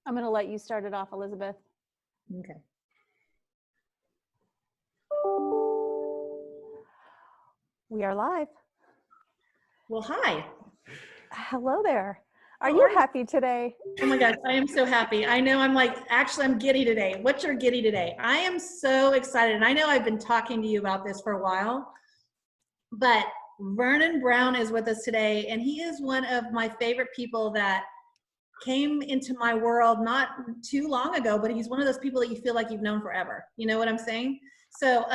I'm going to let you start it off, Elizabeth. Okay. We are live. Well, hi. Hello there. Are How you are you? happy today? Oh my gosh, I am so happy. I know I'm giddy today. What's your giddy today? I am so excited. And I know I've been talking to you about this for a while, but Vernon Brown is with us today. And he is one of my favorite people that came into my world not too long ago, but he's one of those people that you feel like you've known forever. You know what I'm saying? So,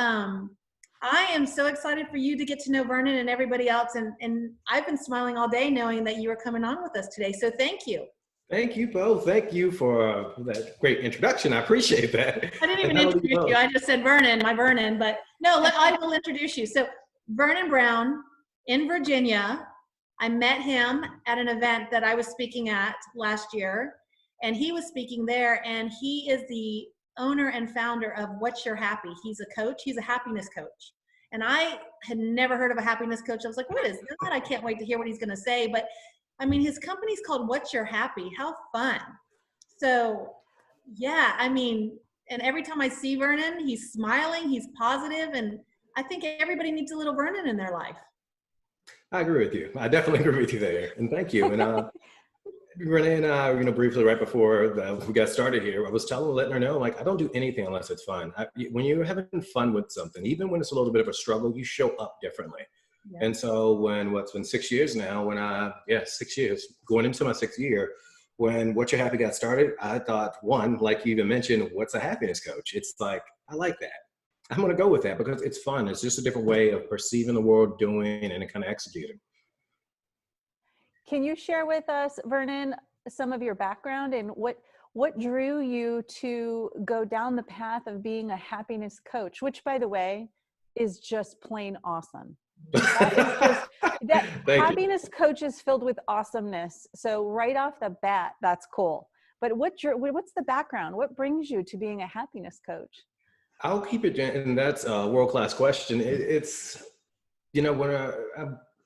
I am so excited for you to get to know Vernon and everybody else. And I've been smiling all day knowing that you were coming on with us today. So thank you. Thank you both. Thank you for that great introduction. I appreciate that. I didn't even introduce you. I just said Vernon, my Vernon. But no, I will introduce you. So Vernon Brown in Virginia. I met him at an event that I was speaking at last year. And he was speaking there. And he is the owner and founder of What's Your Happi. He's a coach. He's a happiness coach. And I had never heard of a happiness coach. I was like, what is that? I can't wait to hear what he's going to say. But I mean, his company's called What's Your Happi. How fun. So yeah, I mean, and every time I see Vernon, he's smiling, he's positive, and I think everybody needs a little Vernon in their life. I agree with you. I definitely agree with you there. And thank you. And Renee and I, briefly right before we got started here, I was letting her know, like, I don't do anything unless it's fun. When you're having fun with something, even when it's a little bit of a struggle, you show up differently. Yeah. And so what's been 6 years now, 6 years, going into my 6th year, when What Your Happi got started, I thought, one, like you even mentioned, what's a happiness coach? It's like, I like that. I'm going to go with that because it's fun. It's just a different way of perceiving the world, doing, and kind of executing. Can you share with us, Vernon, some of your background and what drew you to go down the path of being a happiness coach, which, by the way, is just plain awesome. Happiness coach is filled with awesomeness. So right off the bat, that's cool. But what's the background? What brings you to being a happiness coach? I'll keep it, and that's a world-class question. It's, when I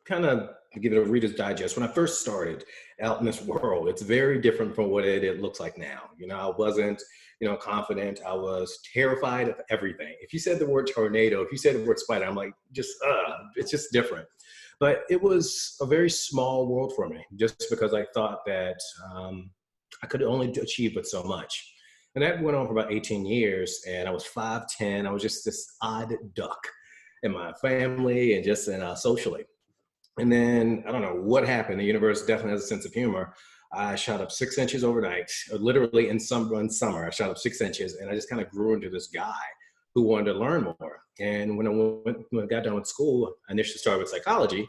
kind of give it a Reader's Digest, when I first started out in this world, it's very different from what it looks like now. I wasn't, confident. I was terrified of everything. If you said the word tornado, if you said the word spider, I'm like, it's just different. But it was a very small world for me, just because I thought that I could only achieve but so much. And that went on for about 18 years, and I was 5'10". I was just this odd duck in my family and just socially. And then, I don't know what happened. The universe definitely has a sense of humor. I shot up 6 inches overnight, literally in summer. I shot up 6 inches, and I just kind of grew into this guy who wanted to learn more. And when I got done with school, I initially started with psychology.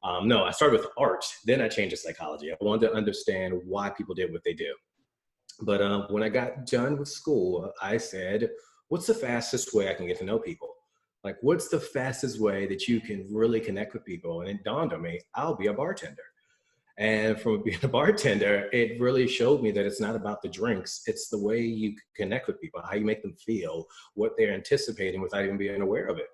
I started with art. Then I changed to psychology. I wanted to understand why people did what they do. But when I got done with school, I said, what's the fastest way I can get to know people? Like, what's the fastest way that you can really connect with people? And it dawned on me, I'll be a bartender. And from being a bartender, it really showed me that it's not about the drinks. It's the way you connect with people, how you make them feel, what they're anticipating without even being aware of it.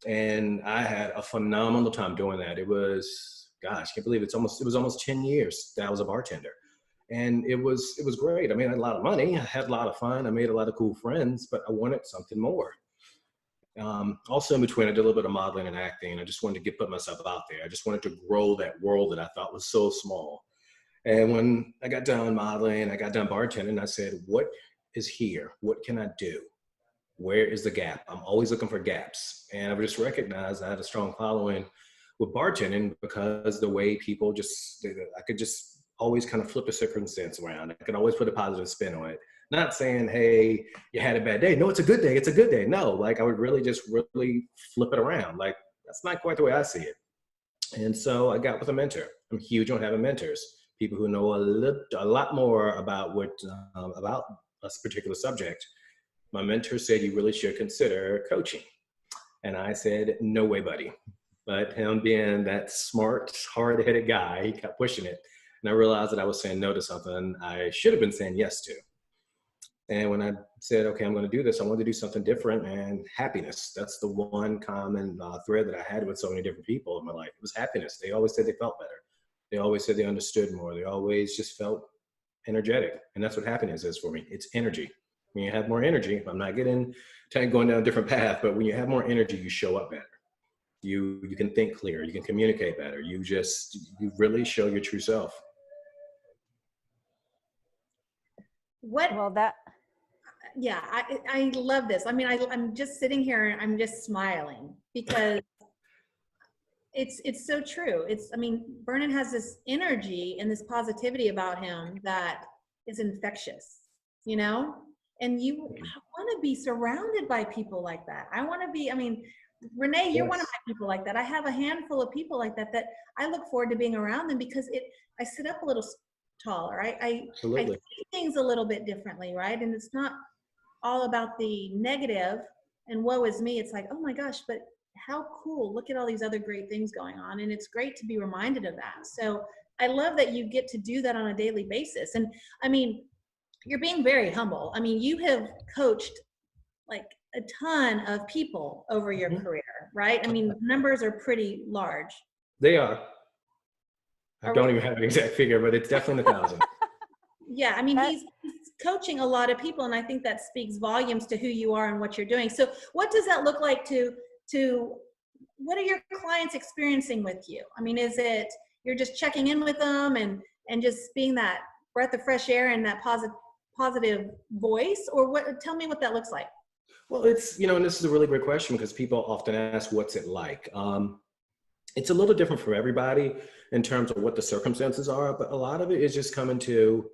And I had a phenomenal time doing that. It was, I can't believe it was almost 10 years that I was a bartender. And it was great. I made a lot of money. I had a lot of fun. I made a lot of cool friends, but I wanted something more. Also in between, I did a little bit of modeling and acting. I just wanted to put myself out there. I just wanted to grow that world that I thought was so small. And when I got done modeling, I got done bartending, I said, what is here? What can I do? Where is the gap? I'm always looking for gaps. And I just recognized I had a strong following with bartending because the way people I could just always kind of flip a circumstance around. I could always put a positive spin on it. Not saying, hey, you had a bad day. No, it's a good day. It's a good day. No, like I would really flip it around. Like, that's not quite the way I see it. And so I got with a mentor. I'm huge on having mentors, people who know a lot more about about a particular subject. My mentor said, you really should consider coaching. And I said, no way, buddy. But him being that smart, hard-headed guy, he kept pushing it. And I realized that I was saying no to something I should have been saying yes to. And when I said, okay, I'm going to do this, I wanted to do something different, and happiness. That's the one common thread that I had with so many different people in my life. It was happiness. They always said they felt better. They always said they understood more. They always just felt energetic. And that's what happiness is for me. It's energy. When you have more energy, I'm not going down a different path, but when you have more energy, you show up better. You can think clear. You can communicate better. You really show your true self. Well, yeah, I love this. I mean, I'm just sitting here and I'm just smiling because it's so true. I mean, Vernon has this energy and this positivity about him that is infectious, you know? And I want to be surrounded by people like that. I want to be, I mean, Renee, you're one of my people like that. I have a handful of people like that I look forward to being around them because I sit up a little taller. I see things a little bit differently, right? And it's not all about the negative and woe is me. It's like, oh my gosh, but how cool. Look at all these other great things going on. And it's great to be reminded of that. So I love that you get to do that on a daily basis. And I mean, you're being very humble. I mean, you have coached like a ton of people over your career, right? I mean, numbers are pretty large. They are. I don't even have an exact figure, but it's definitely 1,000. Yeah, I mean, he's coaching a lot of people, and I think that speaks volumes to who you are and what you're doing. So what does that look like to what are your clients experiencing with you? I mean, is it you're just checking in with them and just being that breath of fresh air and that positive voice, or what? Tell me what that looks like. Well, it's, and this is a really great question because people often ask, what's it like? It's a little different for everybody in terms of what the circumstances are, but a lot of it is just coming to,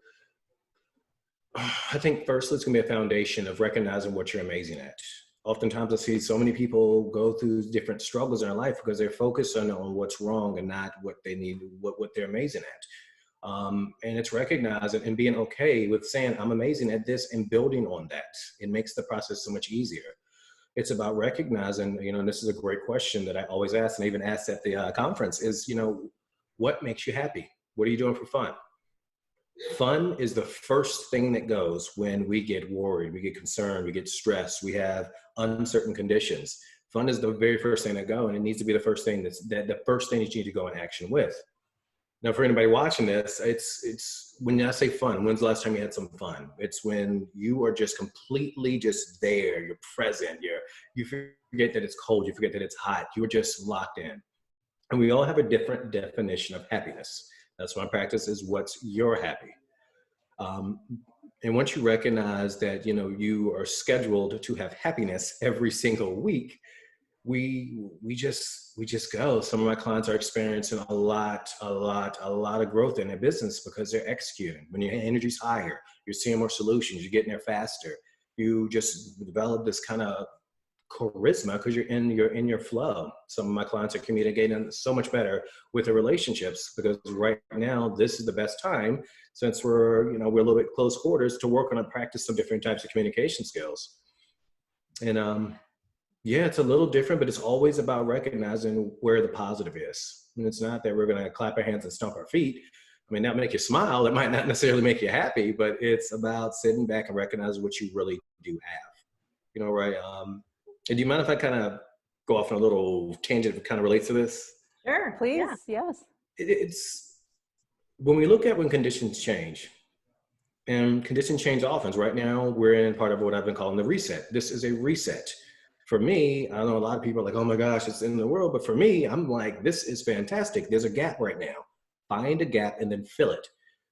I think firstly, it's gonna be a foundation of recognizing what you're amazing at. Oftentimes I see so many people go through different struggles in their life because they're focused on what's wrong and not what they need, what they're amazing at. And it's recognizing and being okay with saying, I'm amazing at this and building on that. It makes the process so much easier. It's about recognizing, and this is a great question that I always ask and I even asked at the conference is, what makes you happy? What are you doing for fun? Fun is the first thing that goes when we get worried, we get concerned, we get stressed, we have uncertain conditions. Fun is the very first thing that go, and it needs to be the first thing the first thing that you need to go in action with. Now, for anybody watching this, it's when I say fun, when's the last time you had some fun? It's when you are just completely just there, you're present, you forget that it's cold, you forget that it's hot, you're just locked in. And we all have a different definition of happiness. That's my practice is what's your happy. And once you recognize that, you are scheduled to have happiness every single week, we just go. Some of my clients are experiencing a lot of growth in their business because they're executing. When your energy's higher, you're seeing more solutions, you're getting there faster. You just develop this kind of charisma because you're in your flow. Some of my clients are communicating so much better with their relationships because right now this is the best time since we're a little bit close quarters to work on and practice some different types of communication skills. And yeah, it's a little different, but it's always about recognizing where the positive is. And it's not that we're going to clap our hands and stomp our feet. I mean, that might make you smile. It might not necessarily make you happy, but it's about sitting back and recognizing what you really do have. Right? And do you mind if I kind of go off on a little tangent that kind of relates to this? Sure. Please, yeah. Yes. It's when we look at when conditions change, and conditions change often. Right now, we're in part of what I've been calling the reset. This is a reset. For me, I know a lot of people are like, oh my gosh, it's in the world. But for me, I'm like, this is fantastic. There's a gap right now. Find a gap and then fill it.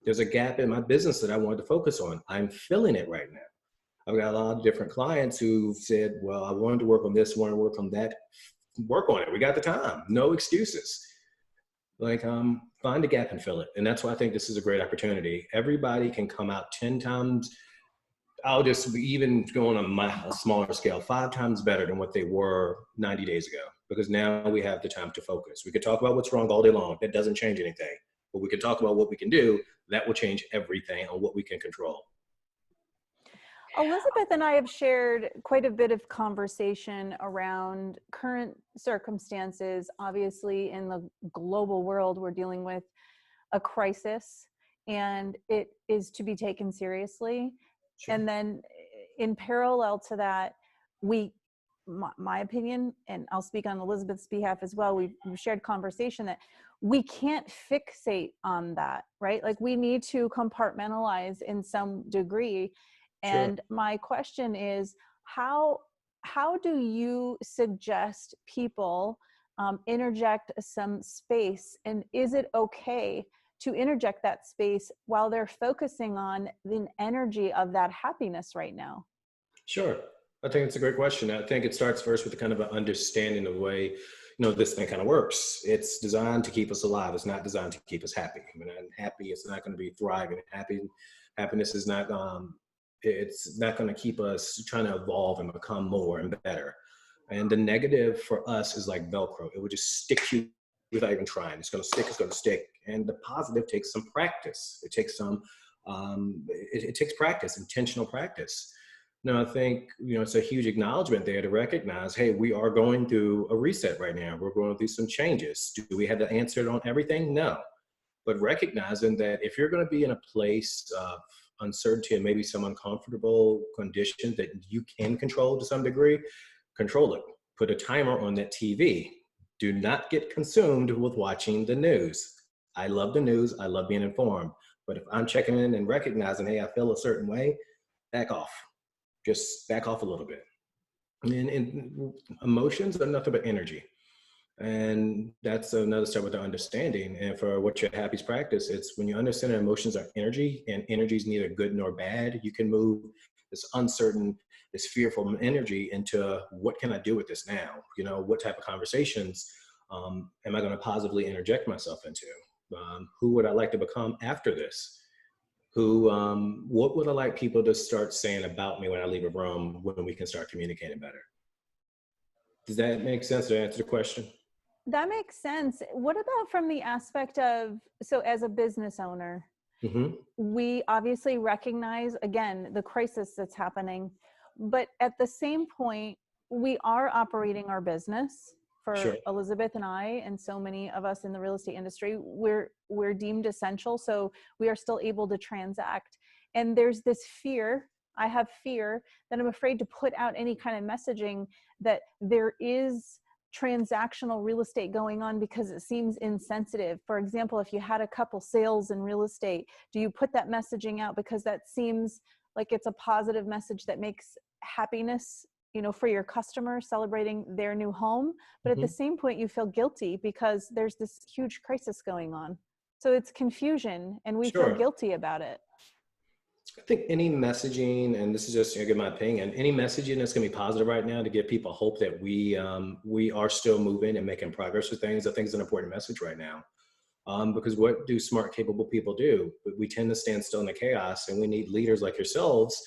There's a gap in my business that I wanted to focus on. I'm filling it right now. I've got a lot of different clients who said, well, I wanted to work on this, want to work on that. Work on it. We got the time. No excuses. Find a gap and fill it. And that's why I think this is a great opportunity. Everybody can come out 10 times. I'll just even go on a smaller scale, 5 times better than what they were 90 days ago, because now we have the time to focus. We could talk about what's wrong all day long. That doesn't change anything. But we can talk about what we can do. That will change everything on what we can control. Elizabeth and I have shared quite a bit of conversation around current circumstances. Obviously, in the global world, we're dealing with a crisis, and it is to be taken seriously. Sure. And then in parallel to that, my opinion, and I'll speak on Elizabeth's behalf as well, we've shared conversation that we can't fixate on that, right? Like we need to compartmentalize in some degree. Sure. And my question is, how do you suggest people interject some space? And is it okay to interject that space while they're focusing on the energy of that happiness right now? Sure. I think it's a great question. I think it starts first with a kind of an understanding of the way, this thing kind of works. It's designed to keep us alive. It's not designed to keep us happy. When I'm happy, it's not going to be thriving. Happiness is not, it's not going to keep us trying to evolve and become more and better. And the negative for us is like Velcro. It would just stick to you without even trying. It's going to stick, it's going to stick. And the positive takes some practice. It takes it takes practice, intentional practice. No, I think, it's a huge acknowledgement there to recognize, hey, we are going through a reset right now. We're going through some changes. Do we have the answer on everything? No. But recognizing that if you're going to be in a place of uncertainty and maybe some uncomfortable conditions that you can control to some degree, control it. Put a timer on that TV. Do not get consumed with watching the news. I love the news. I love being informed. But if I'm checking in and recognizing, hey, I feel a certain way, back off. Just back off a little bit. And emotions are nothing but energy. And that's another step with the understanding. And for what your Happy's practice, it's when you understand that emotions are energy and energy is neither good nor bad, you can move this uncertain, this fearful energy into what can I do with this now? What type of conversations am I going to positively interject myself into? Who would I like to become after this? What would I like people to start saying about me when I leave a room when we can start communicating better? Does that make sense to answer the question? That makes sense. What about from the aspect of, so as a business owner, we obviously recognize, again, the crisis that's happening, but at the same point, we are operating our business. For Sure. Elizabeth and I, and so many of us in the real estate industry, we're deemed essential. So we are still able to transact. And there's this fear, I have fear that I'm afraid to put out any kind of messaging that there is transactional real estate going on because it seems insensitive. For example, if you had a couple sales in real estate, do you put that messaging out because that seems like it's a positive message that makes happiness, for your customer celebrating their new home, but at the same point you feel guilty because there's this huge crisis going on. So it's confusion and we feel guilty about it. I think any messaging, and this is just again my opinion, any messaging that's going to be positive right now to give people hope that we are still moving and making progress with things, I think is an important message right now. Because what do smart, capable people do? We tend to stand still in the chaos, and we need leaders like yourselves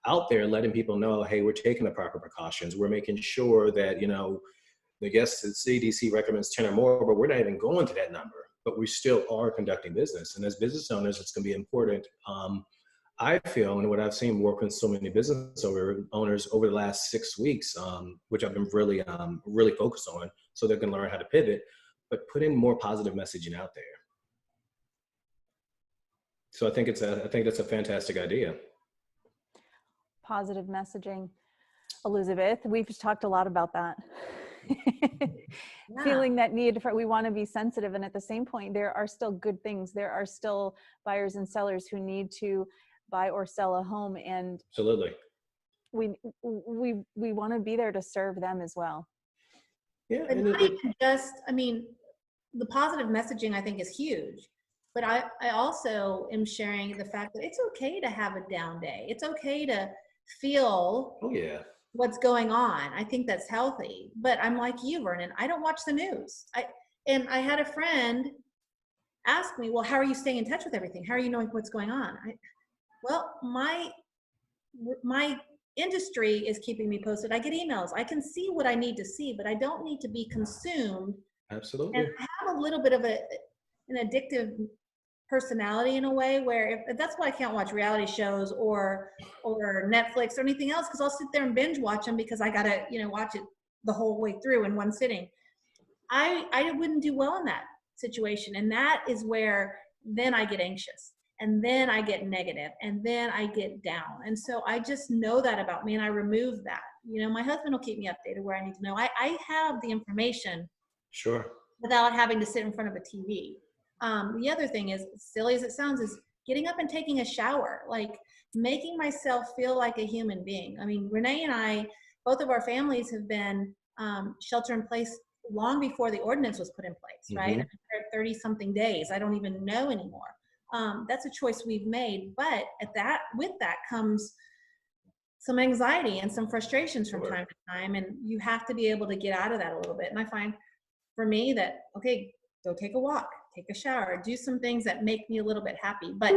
out there letting people know, hey, we're taking the proper precautions. We're making sure that, I guess the CDC recommends 10 or more, but we're not even going to that number, but we still are conducting business. And as business owners, it's going to be important. I feel, and what I've seen work with so many business owners over the last 6 weeks, which I've been really focused on so they can learn how to pivot, but put in more positive messaging out there. So I think that's a fantastic idea. Positive messaging. Elizabeth, we've just talked a lot about that. Feeling that need for, we want to be sensitive. And at the same point, there are still good things. There are still buyers and sellers who need to buy or sell a home. And absolutely, we want to be there to serve them as well. Yeah. And the positive messaging I think is huge. But I also am sharing the fact that it's okay to have a down day. It's okay to feel what's going on. I think that's healthy. But I'm like you, Vernon. I don't watch the news. I had a friend ask me, well, how are you staying in touch with everything? How are you knowing what's going on? Well, my industry is keeping me posted. I get emails. I can see what I need to see, but I don't need to be consumed. Absolutely. And I have a little bit of an addictive personality in a way where if that's why I can't watch reality shows or Netflix or anything else, because I'll sit there and binge watch them because I gotta watch it the whole way through in one sitting. I wouldn't do well in that situation, and that is where then I get anxious, and then I get negative, and then I get down. And so I just know that about me, and I remove that. My husband will keep me updated where I need to know. I have the information. Sure. without having to sit in front of a TV. The other thing is, silly as it sounds, is getting up and taking a shower, like making myself feel like a human being. I mean, Renee and I, both of our families have been shelter in place long before the ordinance was put in place, right? Mm-hmm. 30 something days. I don't even know anymore. That's a choice we've made. But with that comes some anxiety and some frustrations from time to time. And you have to be able to get out of that a little bit. And I find for me that, okay, go take a walk, take a shower, do some things that make me a little bit happy. But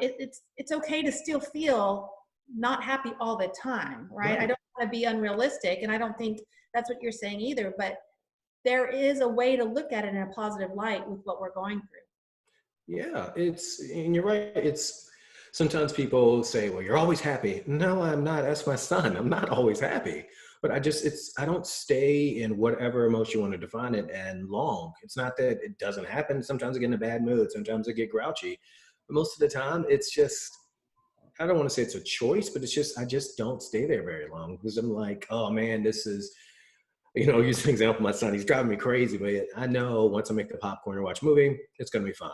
it's okay to still feel not happy all the time, right? I don't want to be unrealistic, and I don't think that's what you're saying either, but there is a way to look at it in a positive light with what we're going through. Yeah, and you're right. Sometimes people say, well, you're always happy. No, I'm not. That's my son. I'm not always happy. But I don't stay in whatever emotion you want to define it and long. It's not that it doesn't happen. Sometimes I get in a bad mood. Sometimes I get grouchy. But most of the time, it's just, I don't want to say it's a choice, but I just don't stay there very long because I'm like, oh man, this is, use an example, my son, he's driving me crazy, but I know once I make the popcorn and watch a movie, it's going to be fine.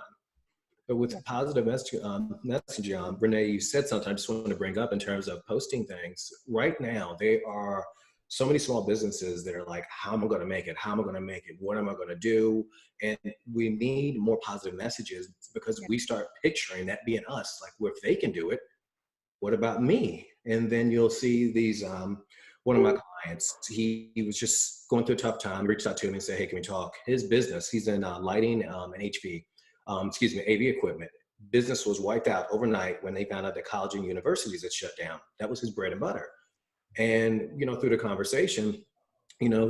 But with positive messaging, Renee, you said something I just want to bring up in terms of posting things. Right now, there are so many small businesses that are like, how am I going to make it? How am I going to make it? What am I going to do? And we need more positive messages because we start picturing that being us. Like, well, if they can do it, what about me? And then you'll see these, one of my clients, he was just going through a tough time, reached out to me and said, hey, can we talk? His business, he's in lighting and AV equipment. Business was wiped out overnight when they found out that college and universities had shut down. That was his bread and butter. And, through the conversation,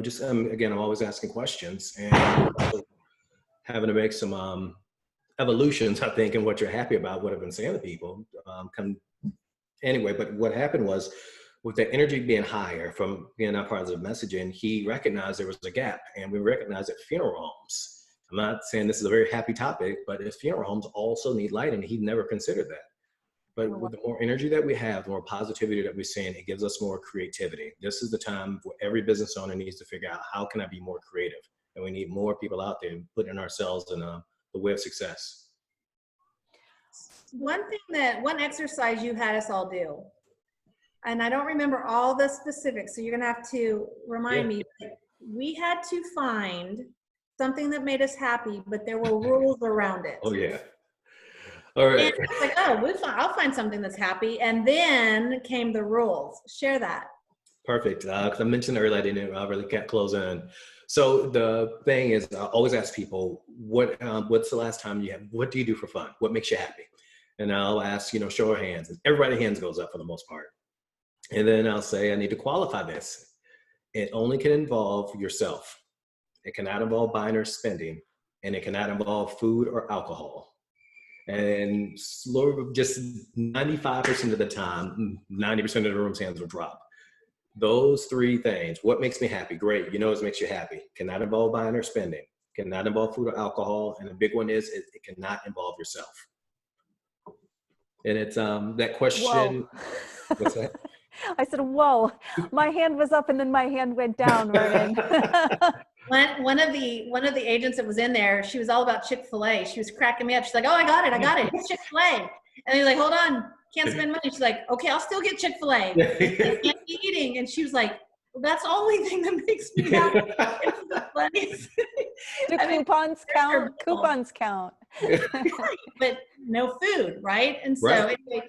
just, again, I'm always asking questions and having to make some evolutions, I think, in what you're happy about, what I've been saying to people. Anyway, but what happened was, with the energy being higher from being our positive messaging, he recognized there was a gap, and we recognized that funeral homes, I'm not saying this is a very happy topic, but if funeral homes also need lighting, he never considered that. But with the more energy that we have, the more positivity that we're seeing, it gives us more creativity. This is the time where every business owner needs to figure out, how can I be more creative? And we need more people out there putting ourselves in the way of success. One exercise you had us all do, and I don't remember all the specifics, so you're going to have to remind me. We had to find something that made us happy, but there were rules around it. Oh, yeah. All right. And I was like, oh, I'll find something that's happy. And then came the rules. Share that. Perfect. Because I mentioned earlier, I really can't close in. So the thing is, I always ask people, what's the last time what do you do for fun? What makes you happy? And I'll ask, show of hands. And everybody's hands goes up for the most part. And then I'll say, I need to qualify this. It only can involve yourself. It cannot involve buying or spending, and it cannot involve food or alcohol. And just 95% of the time, 90% of the room's hands will drop. Those three things, what makes me happy? Great, it makes you happy. Cannot involve buying or spending, cannot involve food or alcohol, and the big one is it cannot involve yourself. And it's that question. Whoa. What's that? I said, whoa, my hand was up and then my hand went down, Vernon. One of the agents that was in there, she was all about Chick-fil-A. She was cracking me up. She's like, oh, I got it. It's Chick-fil-A. And he's like, hold on, can't spend money. She's like, okay, I'll still get Chick-fil-A. I can't be eating. And she was like, well, that's the only thing that makes me happy. It's the funniest. Do coupons count? Coupons count. But no food, right? And so anyway,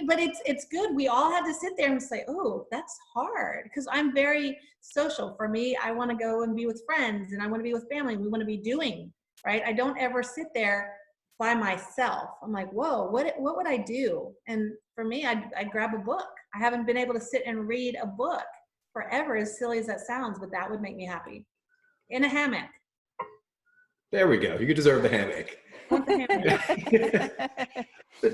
but it's good. We all had to sit there and say, oh, that's hard, because I'm very social. For me, I want to go and be with friends, and I want to be with family. We want to be doing, right? I don't ever sit there by myself. I'm like, whoa, what would I do? And for me, I'd grab a book. I haven't been able to sit and read a book forever, as silly as that sounds, but that would make me happy. In a hammock. There we go. You deserve the hammock. But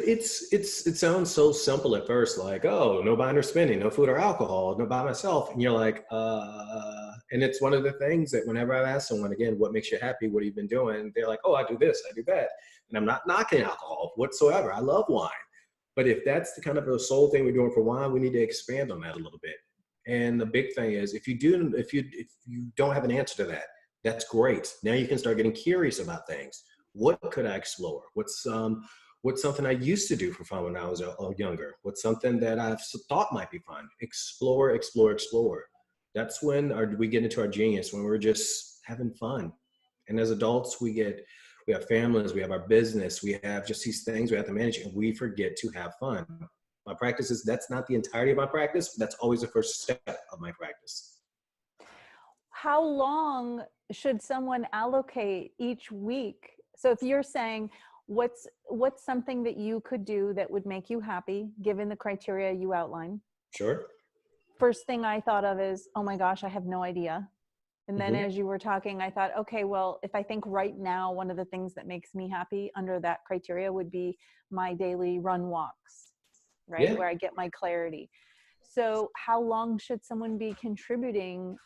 it sounds so simple at first, like, oh, no buying or spending, no food or alcohol, no by myself. And you're like, and it's one of the things that whenever I ask someone, again, what makes you happy? What have you been doing? They're like, oh, I do this, I do that. And I'm not knocking alcohol whatsoever. I love wine. But if that's the kind of the sole thing we're doing for wine, we need to expand on that a little bit. And the big thing is, if you don't have an answer to that, That's great. Now you can start getting curious about things. What could I explore? What's something I used to do for fun when I was younger? What's something that I've thought might be fun? Explore, explore, explore. That's when we get into our genius, when we're just having fun. And as adults, we have families, we have our business, we have just these things we have to manage, and we forget to have fun. My practice that's not the entirety of my practice, but that's always the first step of my practice. How long should someone allocate each week? So if you're saying, what's something that you could do that would make you happy, given the criteria you outline? Sure. First thing I thought of is, oh my gosh, I have no idea. And then as you were talking, I thought, okay, well, if I think right now, one of the things that makes me happy under that criteria would be my daily run walks, right? Yeah. Where I get my clarity. So how long should someone be contributing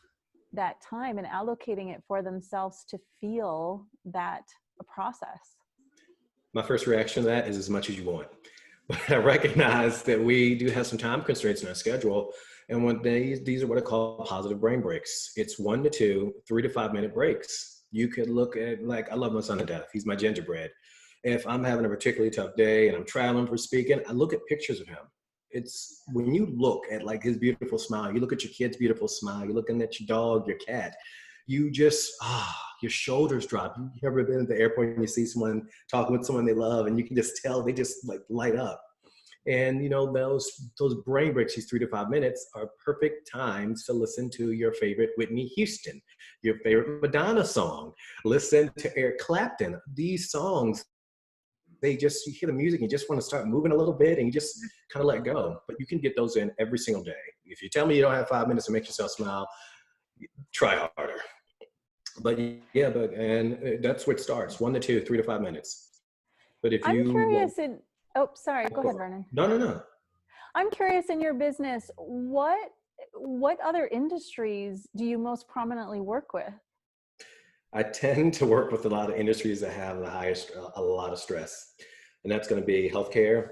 that time and allocating it for themselves to feel that process? My first reaction to that is as much as you want. But I recognize that we do have some time constraints in our schedule. And when these are what I call positive brain breaks. It's 1 to 2, 3 to 5 minute breaks. You could look at, like, I love my son to death. He's my gingerbread. If I'm having a particularly tough day and I'm traveling for speaking, I look at pictures of him. It's when you look at like his beautiful smile, you look at your kid's beautiful smile, you're looking at your dog, your cat, you just, your shoulders drop. You ever been at the airport and you see someone talking with someone they love and you can just tell they just like light up. And you know, those brain breaks, these 3 to 5 minutes, are perfect times to listen to your favorite Whitney Houston, your favorite Madonna song, listen to Eric Clapton. These songs, you hear the music, you just want to start moving a little bit and you just kind of let go. But you can get those in every single day. If you tell me you don't have 5 minutes to make yourself smile, try harder. But yeah, and that's what starts, 1 to 2, 3 to 5 minutes. But if I'm curious oh, sorry, go ahead, Vernon. No. I'm curious, in your business, what other industries do you most prominently work with? I tend to work with a lot of industries that have a lot of stress, and that's going to be healthcare.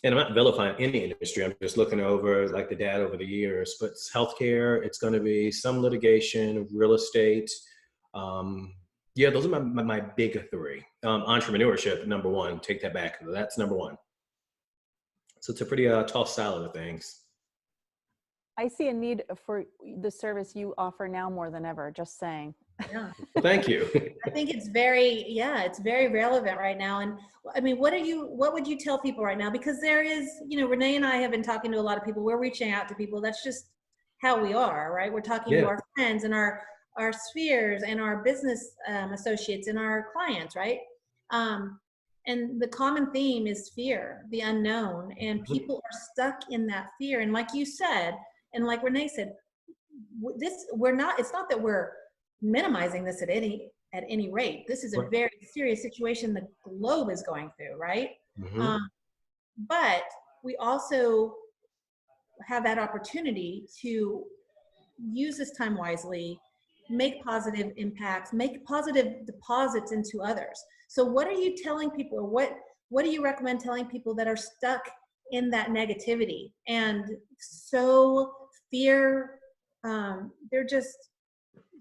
And I'm not vilifying any industry. I'm just looking over like the data over the years, but it's healthcare. It's going to be some litigation, real estate. Yeah, those are my big three. Entrepreneurship, number one. Take that back. That's number one. So it's a pretty tall salad of things. I see a need for the service you offer now more than ever, just saying. Yeah. Thank you. I think it's very relevant right now. And I mean, what would you tell people right now? Because there is, Renee and I have been talking to a lot of people. We're reaching out to people. That's just how we are, right? We're talking to our friends and our spheres and our business associates and our clients, right? And the common theme is fear, the unknown, and people are stuck in that fear. And like you said, and like Renee said, it's not that we're minimizing this at any rate. This is a very serious situation the globe is going through, right? Mm-hmm. But we also have that opportunity to use this time wisely, make positive impacts, make positive deposits into others. So what are you telling people, or what do you recommend telling people that are stuck in that negativity and so they're just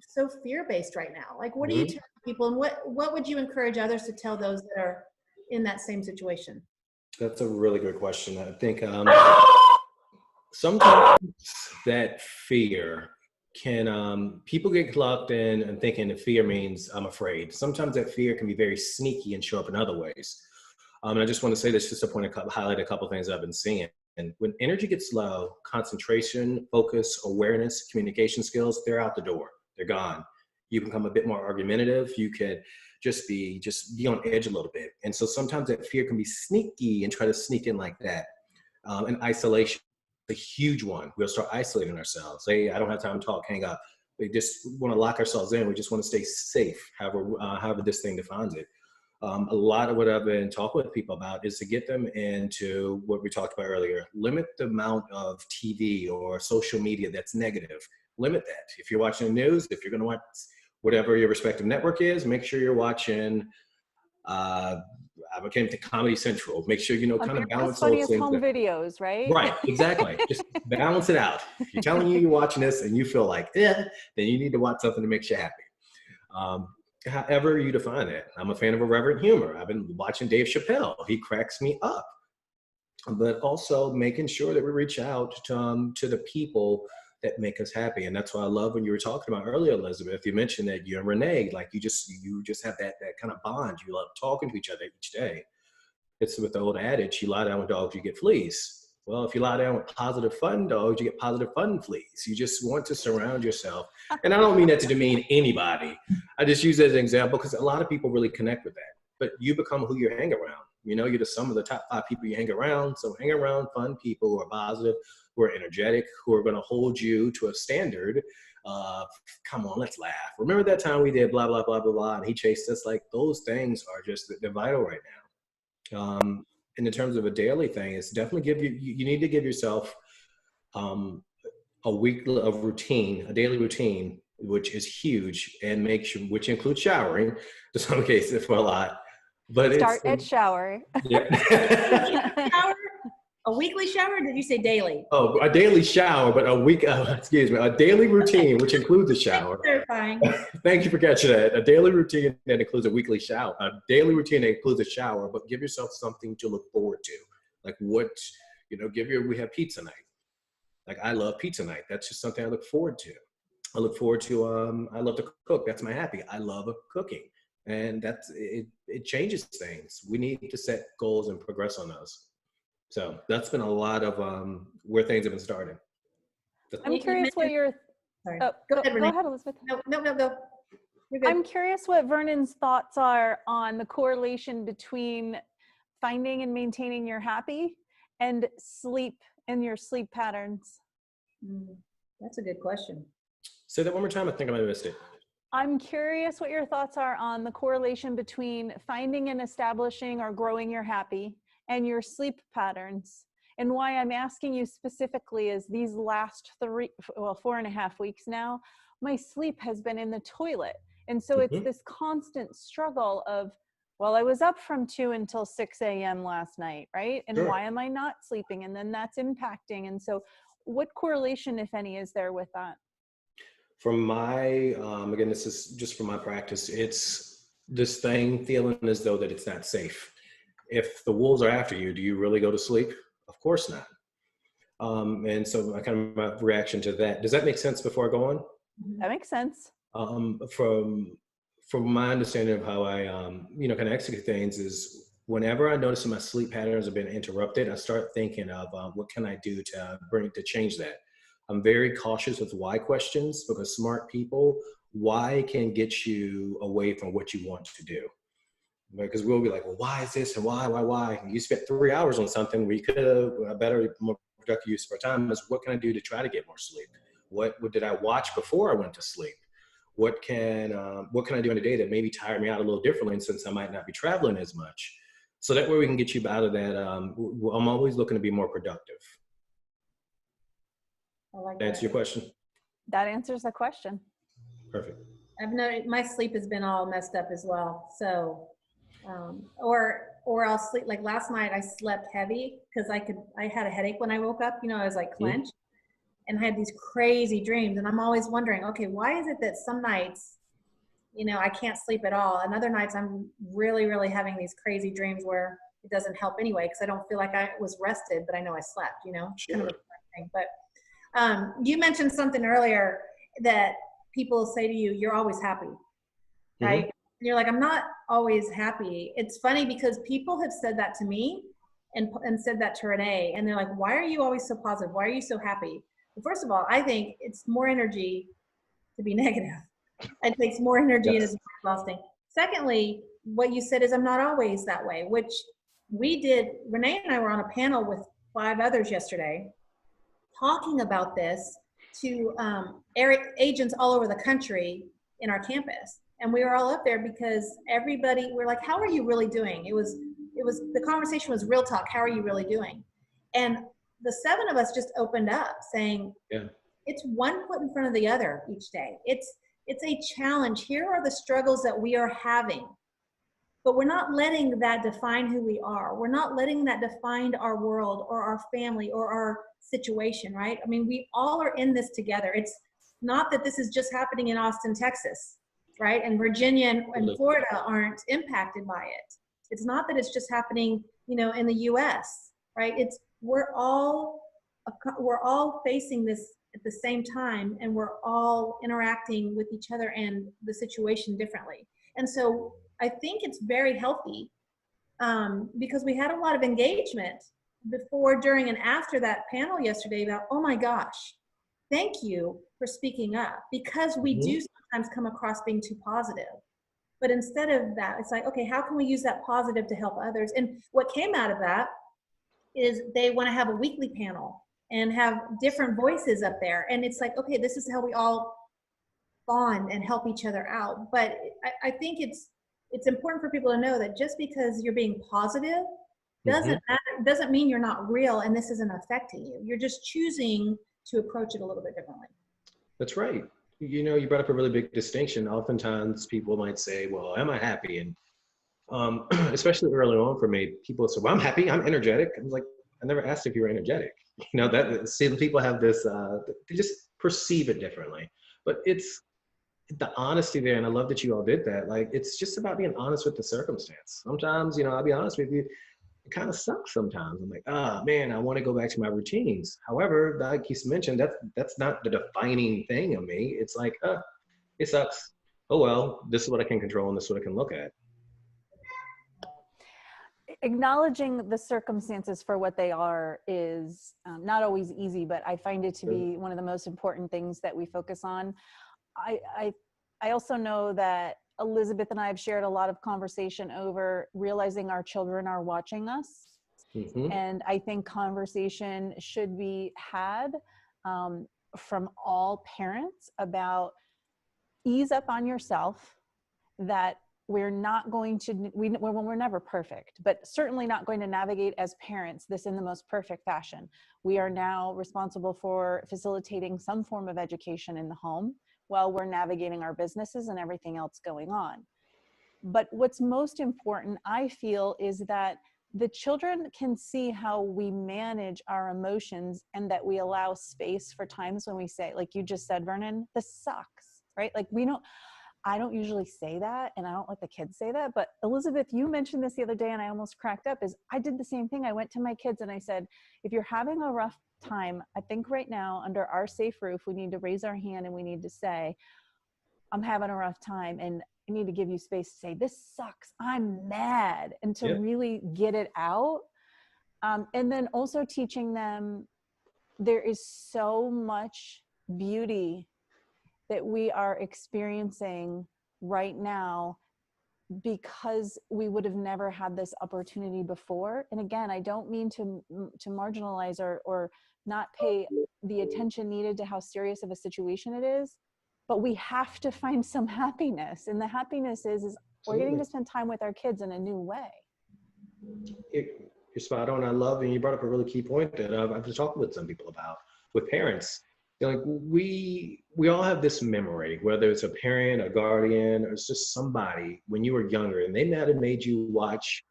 so fear-based right now? Like, what do you tell people, and what would you encourage others to tell those that are in that same situation? That's a really good question. I think sometimes that fear can, people get locked in and thinking that fear means I'm afraid. Sometimes that fear can be very sneaky and show up in other ways. And I just want to say this just to highlight a couple of things I've been seeing. And when energy gets low, concentration, focus, awareness, communication skills, they're out the door. They're gone. You become a bit more argumentative. You could just be on edge a little bit. And so sometimes that fear can be sneaky and try to sneak in like that. And isolation, a huge one. We'll start isolating ourselves. Hey, I don't have time to talk, hang up. We just want to lock ourselves in. We just want to stay safe, however this thing defines it. A lot of what I've been talking with people about is to get them into what we talked about earlier. Limit the amount of TV or social media that's negative. Limit that. If you're watching the news, if you're going to watch whatever your respective network is, make sure you're watching I became to Comedy Central. Make sure, kind of balance those things. Home videos, right? Right, exactly. Just balance it out. If you're telling you're watching this and you feel like, then you need to watch something that makes you happy. However you define it. I'm a fan of irreverent humor. I've been watching Dave Chappelle. He cracks me up. But also making sure that we reach out to the people that make us happy. And that's why I love when you were talking about earlier, Elizabeth, you mentioned that you and Renee, like you just have that kind of bond. You love talking to each other each day. It's with the old adage, you lie down with dogs, you get fleas. Well, if you lie down with positive fun dogs, you get positive fun fleas. You just want to surround yourself. And I don't mean that to demean anybody. I just use it as an example because a lot of people really connect with that. But you become who you hang around. You know, you're the sum of the top 5 people you hang around. So hang around fun people who are positive, who are energetic, who are going to hold you to a standard. Come on, let's laugh. Remember that time we did blah, blah, blah, blah, blah, and he chased us? Like those things are just, they're vital right now. And in terms of a daily thing, it's definitely you need to give yourself a week of routine, a daily routine, which is huge and which includes showering to some cases for a lot. But start at shower. Yeah. Shower? A weekly shower? Or did you say daily? Oh, a daily shower, but a daily routine, which includes a shower. Clarifying. Thank you for catching that. A daily routine that includes a weekly shower. A daily routine that includes a shower, but give yourself something to look forward to. Like we have pizza night. Like I love pizza night. That's just something I look forward to. I look forward to, I love to cook. That's my happy. I love cooking. And it changes things. We need to set goals and progress on those. So that's been a lot of where things have been started. I'm curious what your Sorry. go ahead, Renee. ahead, Elizabeth. No, go. You're good. I'm curious what Vernon's thoughts are on the correlation between finding and maintaining your happy and sleep and your sleep patterns. That's a good question. Say that one more time. I think I might have missed it. I'm curious what your thoughts are on the correlation between finding and establishing or growing your happy and your sleep patterns. And why I'm asking you specifically is these last 4.5 weeks now, my sleep has been in the toilet. And so it's this constant struggle of, well, I was up from 2 until 6 a.m. last night, right? And why am I not sleeping? And then that's impacting. And so what correlation, if any, is there with that? From my, again, this is just from my practice, it's this thing feeling as though that it's not safe. If the wolves are after you, do you really go to sleep? Of course not. And so my reaction to that, does that make sense before I go on? That makes sense. From my understanding of how I, kind of execute things is whenever I notice that my sleep patterns have been interrupted, I start thinking of what can I do to change that. I'm very cautious with why questions because smart people, why can get you away from what you want to do. Because we'll be like, well, why is this and why? You spent 3 hours on something where you could have a better, more productive use of our time is what can I do to try to get more sleep? What did I watch before I went to sleep? What can I do in a day that maybe tire me out a little differently since I might not be traveling as much? So that way we can get you out of that. I'm always looking to be more productive. I like that. Answer your question? That answers the question. Perfect. I've noticed my sleep has been all messed up as well. So, or I'll sleep, like last night I slept heavy because I had a headache when I woke up, I was like clenched and I had these crazy dreams. And I'm always wondering, okay, why is it that some nights, I can't sleep at all. And other nights I'm really, really having these crazy dreams where it doesn't help anyway, because I don't feel like I was rested, but I know I slept, Sure. kind of a thing. But you mentioned something earlier that people say to you, you're always happy, right? And you're like, I'm not always happy. It's funny because people have said that to me and said that to Renee. And they're like, why are you always so positive? Why are you so happy? Well, first of all, I think it's more energy to be negative. It takes more energy and it's more exhausting. Secondly, what you said is I'm not always that way, which we did. Renee and I were on a panel with 5 others yesterday talking about this to agents all over the country in our campus. And we were all up there because we're like, how are you really doing? The conversation was real talk. How are you really doing? And the 7 of us just opened up saying, it's one foot in front of the other each day. It's a challenge. Here are the struggles that we are having, but we're not letting that define who we are. We're not letting that define our world or our family or our situation, right? I mean, we all are in this together. It's not that this is just happening in Austin, Texas. right? And Virginia and Florida aren't impacted by it. It's not that it's just happening, you know, in the US, right? We're all facing this at the same time, and we're all interacting with each other and the situation differently. And so I think it's very healthy, because we had a lot of engagement before, during, and after that panel yesterday about, oh my gosh, thank you for speaking up, because we do sometimes come across being too positive. But instead of that, it's like, okay, how can we use that positive to help others? And what came out of that is they want to have a weekly panel and have different voices up there. And it's like, okay, this is how we all bond and help each other out. But I think it's important for people to know that just because you're being positive doesn't mean you're not real and this isn't affecting you. You're just choosing to approach it a little bit differently. That's right. You know, you brought up a really big distinction. Oftentimes people might say, well, am I happy? And especially early on for me, people say, well, I'm happy, I'm energetic. I was like, I never asked if you were energetic. You know, that see, people have this, they just perceive it differently. But it's the honesty there, and I love that you all did that. Like, it's just about being honest with the circumstance. Sometimes, you know, I'll be honest with you, it kind of sucks sometimes. I'm like, oh man, I want to go back to my routines. However, like you mentioned, that's not the defining thing of me. It's like, it sucks. Oh well, this is what I can control and this is what I can look at. Acknowledging the circumstances for what they are is not always easy, but I find it to be one of the most important things that we focus on. I also know that Elizabeth and I have shared a lot of conversation over realizing our children are watching us. And I think conversation should be had from all parents about ease up on yourself, that we're not going to, we're never perfect, but certainly not going to navigate as parents this in the most perfect fashion. We are now responsible for facilitating some form of education in the home while we're navigating our businesses and everything else going on. But what's most important, I feel, is that the children can see how we manage our emotions and that we allow space for times when we say, like you just said, Vernon, this sucks, right? Like I don't usually say that, and I don't let the kids say that, but Elizabeth, you mentioned this the other day and I almost cracked up, is I did the same thing. I went to my kids and I said, if you're having a rough time, I think right now under our safe roof, we need to raise our hand and we need to say, I'm having a rough time and I need to give you space to say, this sucks, I'm mad, and to really get it out. And then also teaching them there is so much beauty that we are experiencing right now because we would have never had this opportunity before. And again, I don't mean to marginalize or not pay the attention needed to how serious of a situation it is, but we have to find some happiness. And the happiness is we're getting to spend time with our kids in a new way. You're spot on. I love, and you brought up a really key point that I've been talking with some people about, with parents. Like we all have this memory, whether it's a parent, a guardian, or it's just somebody when you were younger, and they might have made you watch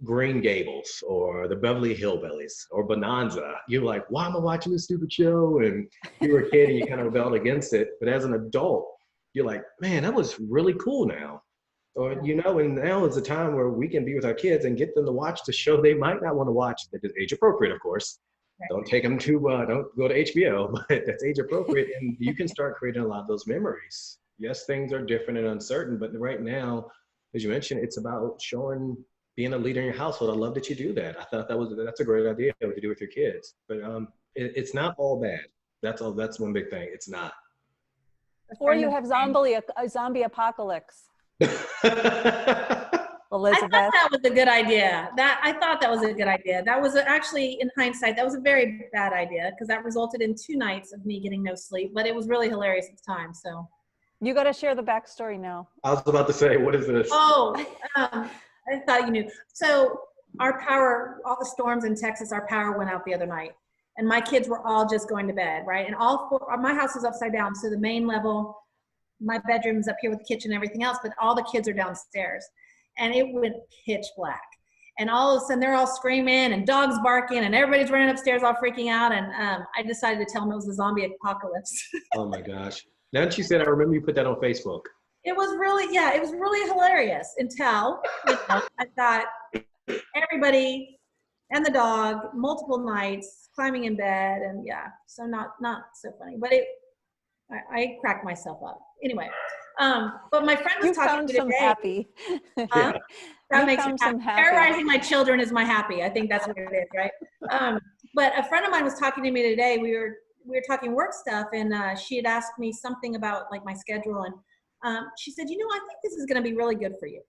Green Gables or the Beverly Hillbillies or Bonanza. You're like, why am I watching this stupid show? And you were a kid and you kind of rebelled against it. But as an adult, you're like, man, that was really cool now. Or, you know, and now is a time where we can be with our kids and get them to watch the show they might not want to watch, that is age appropriate, of course. Don't take them to, don't go to HBO, but that's age appropriate. And you can start creating a lot of those memories. Yes, things are different and uncertain, but right now, as you mentioned, it's about being a leader in your household. I love that you do that. I thought that's a great idea to do with your kids, but it's not all bad. That's one big thing. It's not. Or you have a zombie apocalypse. Elizabeth. I thought that was a good idea. I thought that was a good idea. That was actually, in hindsight, that was a very bad idea because that resulted in 2 nights of me getting no sleep, but it was really hilarious at the time. So you got to share the backstory now. I was about to say, what is this? Oh, I thought you knew. So our power, all the storms in Texas, our power went out the other night, and my kids were all just going to bed, right? And my house is upside down, so the main level, my bedroom's up here with the kitchen and everything else, but all the kids are downstairs. And it went pitch black. And all of a sudden they're all screaming and dogs barking and everybody's running upstairs all freaking out. And I decided to tell them it was a zombie apocalypse. Oh my gosh. Now she said, I remember you put that on Facebook. It was really, yeah, it was really hilarious until, I got everybody and the dog multiple nights climbing in bed, and yeah, so not so funny, but I cracked myself up. Anyway, but my friend was You talking found to me some today. happy. Yeah. That You makes me found happy. some happy. Terrorizing my children is my happy. I think that's what it is, right? But a friend of mine was talking to me today. We were talking work stuff, and she had asked me something about like my schedule, and she said, you know, I think this is going to be really good for you.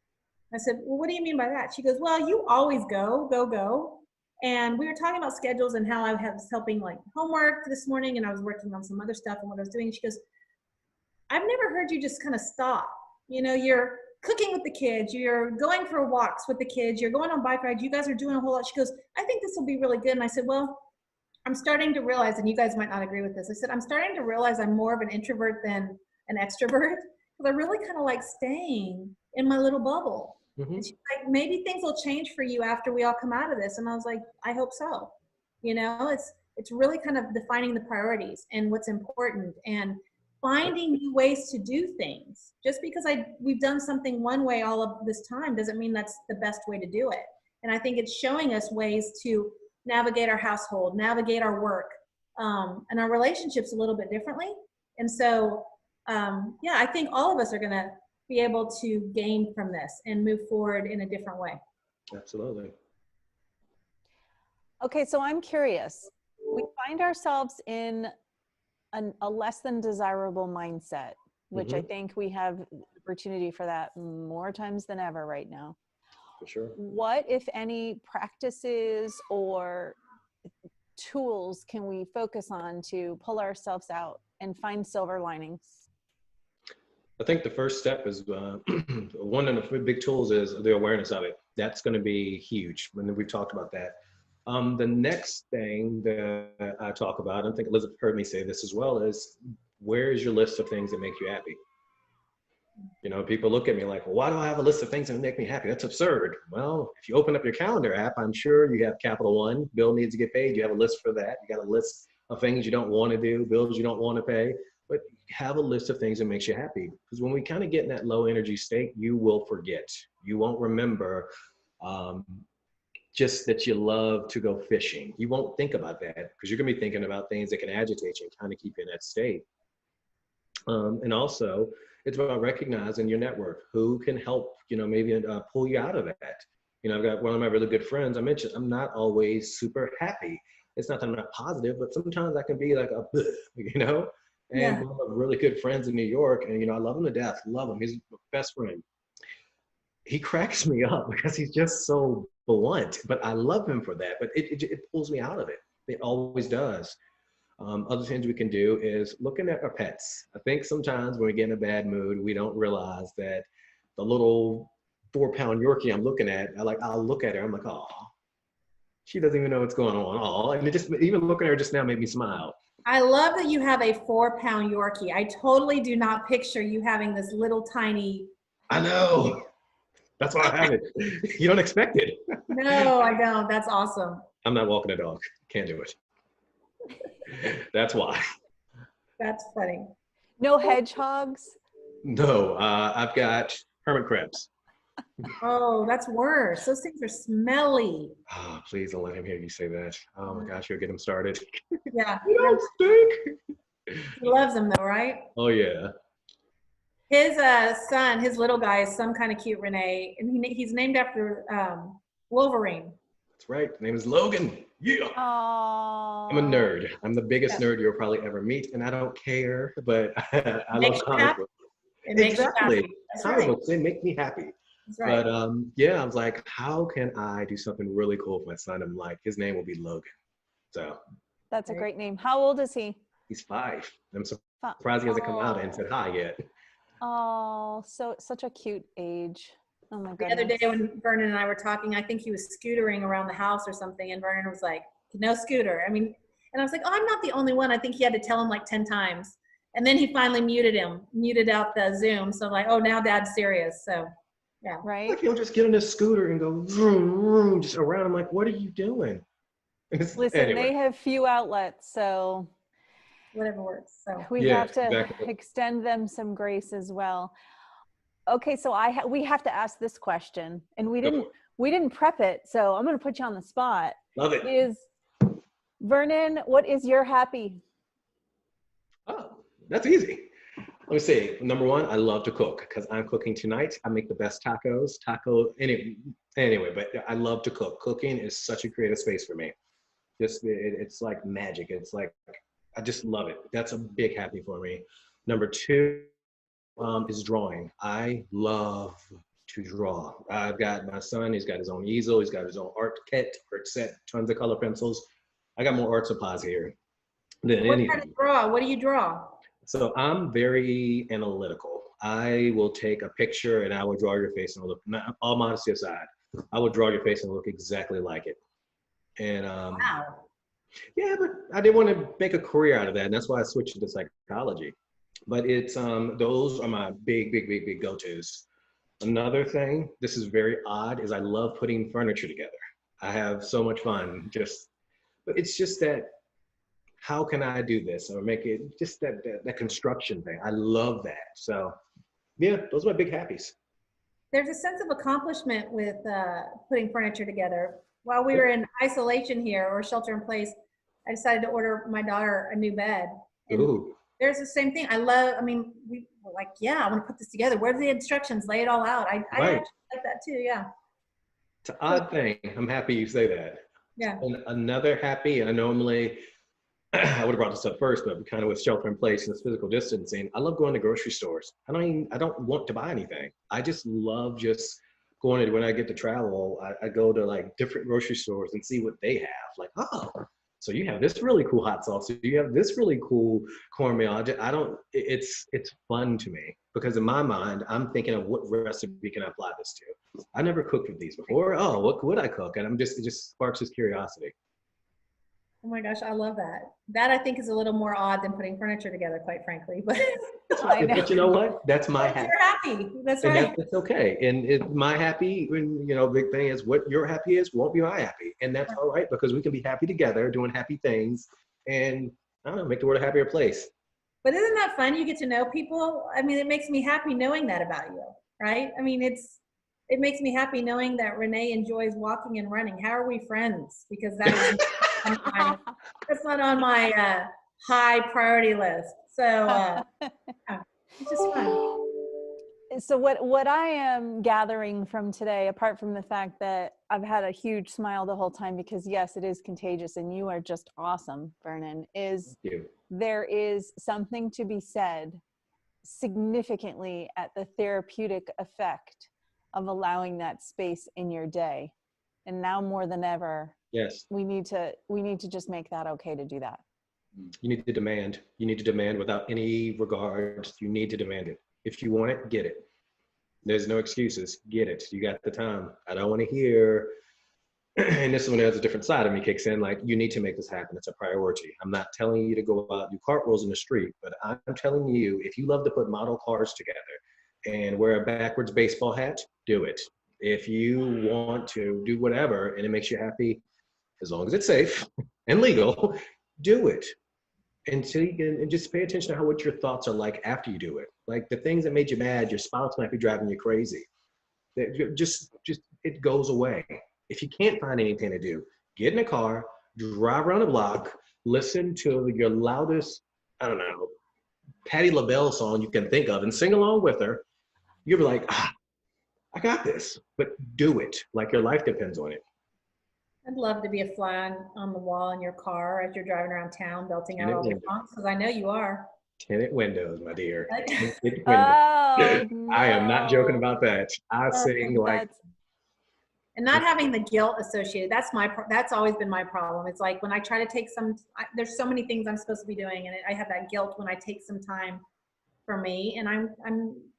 I said, well, what do you mean by that? She goes, well, you always go. And we were talking about schedules and how I was helping like homework this morning, and I was working on some other stuff and what I was doing. She goes, I've never heard you just kind of stop. You know, you're cooking with the kids, you're going for walks with the kids, you're going on bike rides, you guys are doing a whole lot. She goes, I think this will be really good. And I said, well, I'm starting to realize, and you guys might not agree with this, I said, I'm starting to realize I'm more of an introvert than an extrovert, because I really kind of like staying in my little bubble. Mm-hmm. And she's like, maybe things will change for you after we all come out of this. And I was like, I hope so. You know, it's really kind of defining the priorities and what's important, and finding new ways to do things. Just because we've done something one way all of this time doesn't mean that's the best way to do it. And I think it's showing us ways to navigate our household, navigate our work, and our relationships a little bit differently. And so, yeah, I think all of us are going to be able to gain from this and move forward in a different way. Absolutely. Okay, so I'm curious. We find ourselves in a less than desirable mindset, which I think we have opportunity for that more times than ever right now. For sure. What, if any, practices or tools can we focus on to pull ourselves out and find silver linings? I think the first step is one of the big tools is the awareness of it. That's going to be huge. And we've talked about that. The next thing that I talk about, and I think Elizabeth heard me say this as well, is where is your list of things that make you happy? You know, people look at me like, well, why do I have a list of things that make me happy? That's absurd. Well, if you open up your calendar app, I'm sure you have Capital One, bill needs to get paid. You have a list for that. You got a list of things you don't want to do, bills you don't want to pay, but have a list of things that makes you happy. Because when we kind of get in that low energy state, you will forget. You won't remember just that you love to go fishing. You won't think about that because you're going to be thinking about things that can agitate you and kind of keep you in that state. And also, it's about recognizing your network. Who can help, you know, maybe pull you out of that? You know, I've got one of my really good friends. I mentioned I'm not always super happy. It's not that I'm not positive, but sometimes I can be like you know? And Yeah. one of my really good friends in New York, and, you know, I love him to death. Love him. He's my best friend. He cracks me up because he's just so blunt, but I love him for that. But it pulls me out of it. It always does. Other things we can do is looking at our pets. I think sometimes when we get in a bad mood, we don't realize that the little 4-pound Yorkie I'm looking at, I'll look at her, I'm like, oh, she doesn't even know what's going on. Oh, and it just, even looking at her just now made me smile. I love that you have a 4-pound Yorkie. I totally do not picture you having this little tiny. I know. That's why I have it. You don't expect it. No, I don't. That's awesome. I'm not walking a dog. Can't do it. That's why. That's funny. No hedgehogs? No, I've got hermit crabs. Oh, that's worse. Those things are smelly. Oh, please don't let him hear you say that. Oh my gosh, you'll get him started. Yeah. You don't stink. He loves them though, right? Oh yeah. His son, his little guy, is some kind of cute Renee, and he's named after Wolverine. That's right. His name is Logan. Yeah. Oh. I'm a nerd. I'm the biggest nerd you'll probably ever meet, and I don't care, but I love comic books. It makes you happy. That's Comic right. books, they make me happy. That's right. But yeah, I was like, how can I do something really cool for my son? I'm like, his name will be Logan. So. That's a great name. How old is he? He's 5. I'm surprised he hasn't come out and said hi yet. Oh, so such a cute age. Oh my goodness. The other day when Vernon and I were talking, I think he was scootering around the house or something, and Vernon was like, no scooter. I mean, and I was like, oh, I'm not the only one. I think he had to tell him like 10 times. And then he finally muted out the Zoom. So I'm like, oh, now Dad's serious. So, yeah. Right. Like he'll just get on a scooter and go vroom, vroom, just around. I'm like, what are you doing? Listen, anyway. they have few outlets, so whatever works. So We Yeah, have to exactly. extend them some grace as well. Okay, so we have to ask this question, and we didn't prep it, so I'm going to put you on the spot. Love it. Is Vernon, what is your happy? Oh, that's easy. Let me see. Number one, I love to cook because I'm cooking tonight. I make the best tacos. Anyway, but I love to cook. Cooking is such a creative space for me. It's like magic. It's like I just love it. That's a big happy for me. Number two is drawing. I love to draw. I've got my son. He's got his own easel. He's got his own art set, tons of color pencils. I got more art supplies here than what anything. kind of draw? What do you draw? So I'm very analytical. I will take a picture and I will draw your face and it'll look, all modesty aside, I will draw your face and look exactly like it. And Wow. yeah, but I didn't want to make a career out of that. And that's why I switched to psychology. But it's those are my big go-tos. Another thing, this is very odd, is I love putting furniture together. I have so much fun but it's just that how can I do this or make it just that construction thing. I love that. So yeah, those are my big happies. There's a sense of accomplishment with putting furniture together. While we were in isolation here or shelter in place, I decided to order my daughter a new bed. And Ooh. there's the same thing. I we were like, yeah, I want to put this together. Where's the instructions? Lay it all out. I Right. actually like that too. Yeah. It's an odd thing. I'm happy you say that. Yeah. And another happy, and I normally I would have brought this up first, but kind of with shelter in place and this physical distancing, I love going to grocery stores. I don't want to buy anything. I just love just going to, when I get to travel, I go to like different grocery stores and see what they have. Like, oh, so you have this really cool hot sauce. You have this really cool cornmeal. It's fun to me because in my mind, I'm thinking of what recipe can I apply this to? I never cooked with these before. Oh, what would I cook? And it just sparks this curiosity. Oh my gosh, I love that. That I think is a little more odd than putting furniture together, quite frankly. But But you know what? That's my happy. you're happy. That's And right. that's okay. And my happy, big thing is what your happy is won't be my happy. And that's all right because we can be happy together doing happy things and I don't know, make the world a happier place. But isn't that fun? You get to know people. I mean, it makes me happy knowing that about you, right? I mean, it makes me happy knowing that Renee enjoys walking and running. How are we friends? Because that's not on my high priority list. So yeah, it's just fun. So what I am gathering from today, apart from the fact that I've had a huge smile the whole time because yes, it is contagious and you are just awesome, Vernon, is there is something to be said significantly at the therapeutic effect of allowing that space in your day. And now more than ever, Yes. we need to just make that okay to do that. You need to demand. You need to demand without any regard. You need to demand it. If you want it, get it. There's no excuses. Get it. You got the time. I don't want to hear, and this one has a different side of me kicks in, like, you need to make this happen. It's a priority. I'm not telling you to go out and do cartwheels in the street, but I'm telling you, if you love to put model cars together and wear a backwards baseball hat, do it. If you want to do whatever and it makes you happy, as long as it's safe and legal, do it. And just pay attention to what your thoughts are like after you do it. Like the things that made you mad, your spouse might be driving you crazy. Just it goes away. If you can't find anything to do, get in a car, drive around the block, listen to your loudest, I don't know, Patti LaBelle song you can think of and sing along with her. You'll be like, I got this, but do it like your life depends on it. I'd love to be a fly on the wall in your car as you're driving around town, belting out all the songs, because I know you are. Tinted windows, my dear. Tinted windows. Oh, I am not joking no. about that. I sing like. And not having the guilt associated. That's always been my problem. It's like when I try to take there's so many things I'm supposed to be doing, and I have that guilt when I take some time for me, and I'm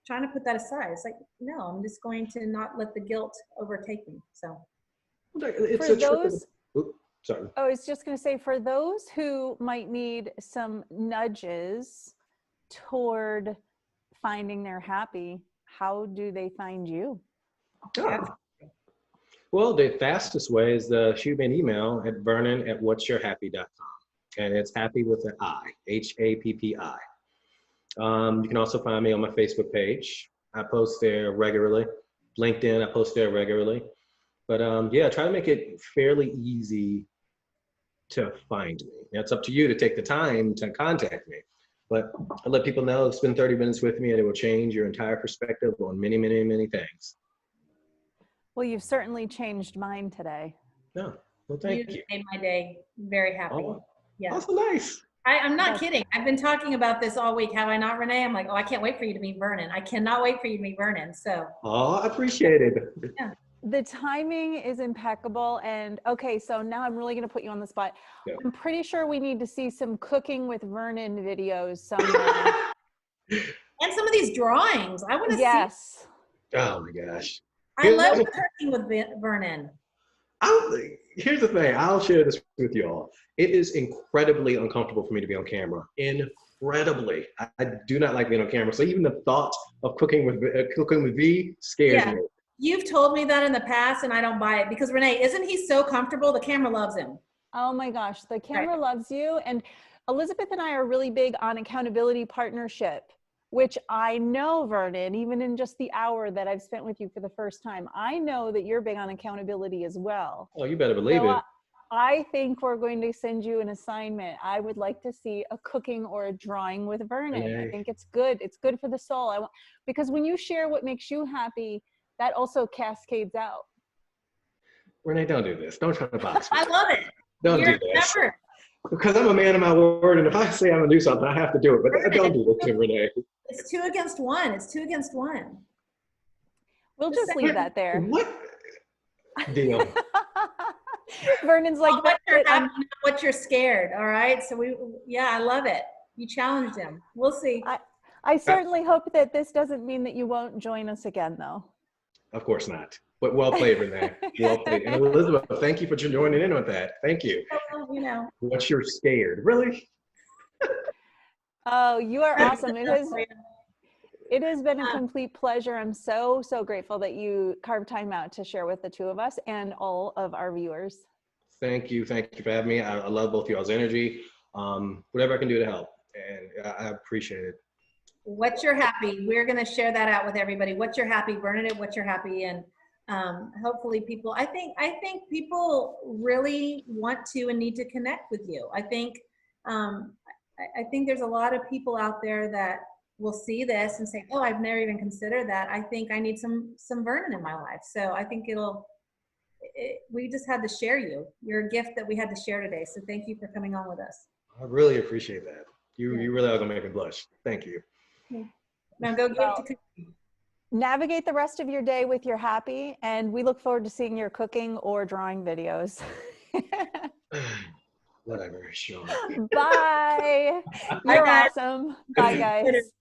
trying to put that aside. It's like, no, I'm just going to not let the guilt overtake me. So. It's for a those, sorry. I was just going to say, for those who might need some nudges toward finding their happy, how do they find you? Oh. Well, the fastest way is to shoot me an email at vernon@whatsyourhappy.com. and it's Happi with an I, Happi. You can also find me on my Facebook page. I post there regularly. LinkedIn, I post there regularly. But yeah, try to make it fairly easy to find me. Now, it's up to you to take the time to contact me. But I let people know, spend 30 minutes with me and it will change your entire perspective on many, many, many things. Well, you've certainly changed mine today. No, well, thank You you. made my day. Very happy. Oh, Yeah. also nice. I'm not kidding. I've been talking about this all week. Have I not, Renee? I'm like, oh, I can't wait for you to meet Vernon. I cannot wait for you to meet Vernon. So. Oh, I appreciate it. Yeah. The timing is impeccable. And okay, so now I'm really going to put you on the spot. Yeah. I'm pretty sure we need to see some cooking with Vernon videos somewhere. And some of these drawings. I want to see. Yes. Oh my gosh. I love cooking with Vernon. Here's the thing. I'll share this with you all. It is incredibly uncomfortable for me to be on camera. Incredibly. I do not like being on camera. So even the thought of cooking with V scares me. You've told me that in the past and I don't buy it because Renee, isn't he so comfortable? The camera loves him. Oh my gosh, the camera loves you. And Elizabeth and I are really big on accountability partnership, which I know, Vernon, even in just the hour that I've spent with you for the first time, I know that you're big on accountability as well. Oh, you better believe it. I think we're going to send you an assignment. I would like to see a cooking or a drawing with Vernon. Renee. I think it's good. It's good for the soul. Because when you share what makes you happy, that also cascades out. Renee, don't do this. Don't try to box me. I love it. Don't do this. Because I'm a man of my word, and if I say I'm gonna do something, I have to do it. But don't do this to Renee. It's 2 against 1. It's 2 against 1. We'll just leave that there. What? Deal. Vernon's like, what you're scared. All right. So I love it. You challenged him. We'll see. I certainly hope that this doesn't mean that you won't join us again, though. Of course not. But well played, Renee. Well played. And Elizabeth, thank you for joining in with that. Thank you. Well, you know. What you're scared. Really? Oh, you are awesome. It has been a complete pleasure. I'm so, so grateful that you carved time out to share with the two of us and all of our viewers. Thank you. Thank you for having me. I love both of y'all's energy. Whatever I can do to help. And I appreciate it. What you're happy. We're going to share that out with everybody. What you're happy, Bernadette, what you're happy. And hopefully people, I think people really want to and need to connect with you. I think there's a lot of people out there that will see this and say, oh, I've never even considered that. I think I need some Vernon in my life. So I think we just had to share you. You're a gift that we had to share today. So thank you for coming on with us. I really appreciate that. You really are going to make me blush. Thank you. Now go get to cooking. Navigate the rest of your day with your Happi, and we look forward to seeing your cooking or drawing videos. Whatever, sure. Bye. You're awesome. Bye, guys.